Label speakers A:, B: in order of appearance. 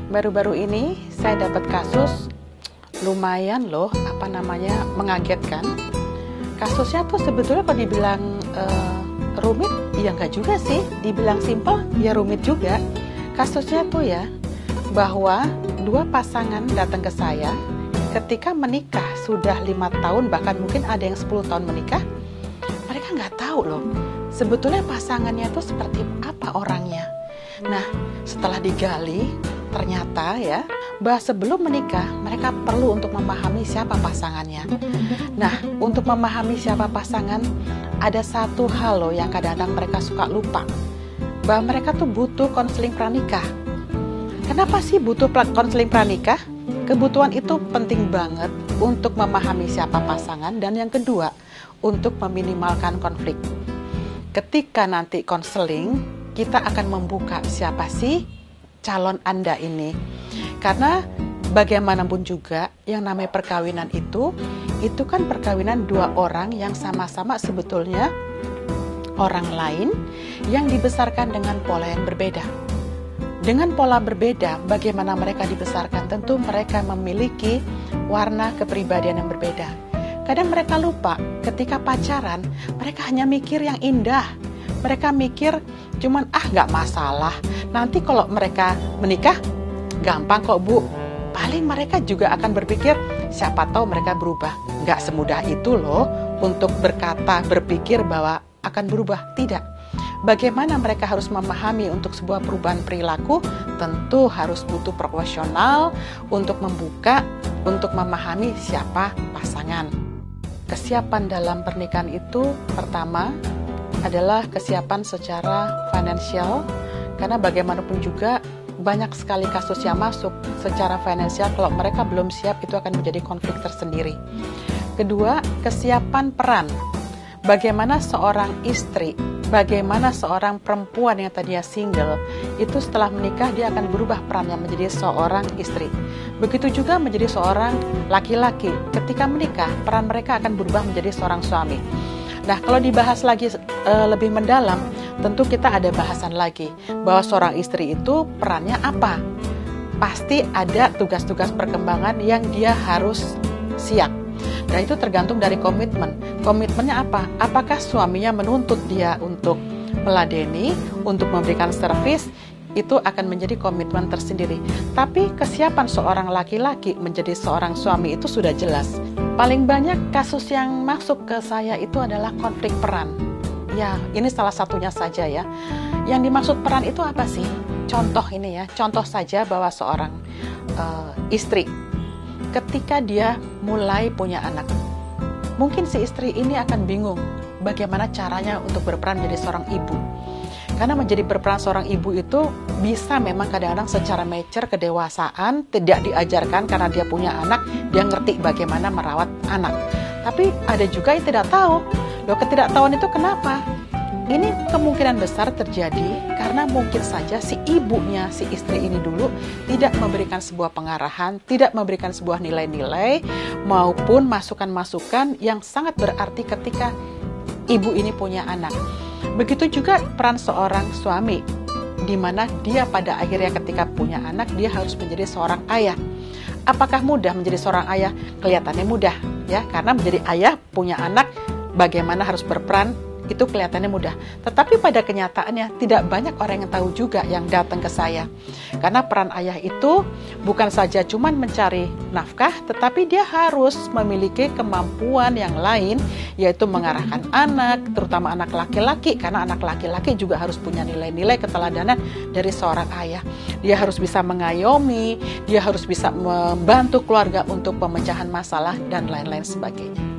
A: Baru-baru ini saya dapat kasus lumayan loh, mengagetkan. Kasusnya tuh sebetulnya kalau dibilang rumit, ya enggak juga sih. Dibilang simpel, ya rumit juga. Kasusnya tuh ya, bahwa dua pasangan datang ke saya ketika menikah sudah 5 tahun, bahkan mungkin ada yang 10 tahun menikah. Mereka nggak tahu loh, sebetulnya pasangannya itu seperti apa orangnya. Nah, setelah digali, ternyata ya, bahwa sebelum menikah, mereka perlu untuk memahami siapa pasangannya. Nah, untuk memahami siapa pasangan, ada satu hal loh yang kadang-kadang mereka suka lupa. Bahwa mereka tuh butuh konseling pranikah. Kenapa sih butuh konseling pranikah? Kebutuhan itu penting banget untuk memahami siapa pasangan, dan yang kedua, untuk meminimalkan konflik. Ketika nanti konseling, kita akan membuka siapa sih calon Anda ini. Karena bagaimanapun juga, yang namanya perkawinan itu kan perkawinan dua orang yang sama-sama sebetulnya orang lain yang dibesarkan dengan pola yang berbeda. Dengan pola berbeda, bagaimana mereka dibesarkan? Tentu mereka memiliki warna kepribadian yang berbeda. Kadang mereka lupa, ketika pacaran, mereka hanya mikir yang indah. Mereka mikir, cuman nggak masalah. Nanti kalau mereka menikah, gampang kok Bu. Paling mereka juga akan berpikir, siapa tahu mereka berubah. Nggak semudah itu loh, untuk berpikir bahwa akan berubah. Tidak. Bagaimana mereka harus memahami untuk sebuah perubahan perilaku, tentu harus butuh profesional untuk membuka, untuk memahami siapa pasangan. Kesiapan dalam pernikahan itu pertama adalah kesiapan secara finansial, karena bagaimanapun juga banyak sekali kasus yang masuk secara finansial. Kalau mereka belum siap, itu akan menjadi konflik tersendiri. Kedua, kesiapan peran. Bagaimana seorang istri, bagaimana seorang perempuan yang tadinya single, itu setelah menikah dia akan berubah perannya menjadi seorang istri. Begitu juga menjadi seorang laki-laki. Ketika menikah, peran mereka akan berubah menjadi seorang suami. Nah, kalau dibahas lagi lebih mendalam, tentu kita ada bahasan lagi bahwa seorang istri itu perannya apa. Pasti ada tugas-tugas perkembangan yang dia harus siap. Nah, itu tergantung dari komitmen. Komitmennya apa? Apakah suaminya menuntut dia untuk meladeni, untuk memberikan servis? Itu akan menjadi komitmen tersendiri. Tapi kesiapan seorang laki-laki menjadi seorang suami itu sudah jelas. Paling banyak kasus yang masuk ke saya itu adalah konflik peran. Ya, ini salah satunya saja ya. Yang dimaksud peran itu apa sih? Contoh ini ya, contoh saja bahwa seorang istri ketika dia mulai punya anak, mungkin si istri ini akan bingung bagaimana caranya untuk berperan menjadi seorang ibu. Karena menjadi berperan seorang ibu itu bisa memang kadang-kadang secara mature, kedewasaan, tidak diajarkan karena dia punya anak, dia ngerti bagaimana merawat anak. Tapi ada juga yang tidak tahu. Loh, ketidaktahuan itu kenapa? Ini kemungkinan besar terjadi karena mungkin saja si ibunya, si istri ini dulu tidak memberikan sebuah pengarahan, tidak memberikan sebuah nilai-nilai maupun masukan-masukan yang sangat berarti ketika ibu ini punya anak. Begitu juga peran seorang suami, di mana dia pada akhirnya ketika punya anak, dia harus menjadi seorang ayah. Apakah mudah menjadi seorang ayah? Kelihatannya mudah, ya, karena menjadi ayah, punya anak, bagaimana harus berperan, itu kelihatannya mudah. Tetapi pada kenyataannya tidak banyak orang yang tahu juga yang datang ke saya. Karena peran ayah itu bukan saja cuma mencari nafkah, tetapi dia harus memiliki kemampuan yang lain, yaitu mengarahkan anak, terutama anak laki-laki, karena anak laki-laki juga harus punya nilai-nilai keteladanan dari seorang ayah. Dia harus bisa mengayomi, dia harus bisa membantu keluarga untuk pemecahan masalah, dan lain-lain sebagainya.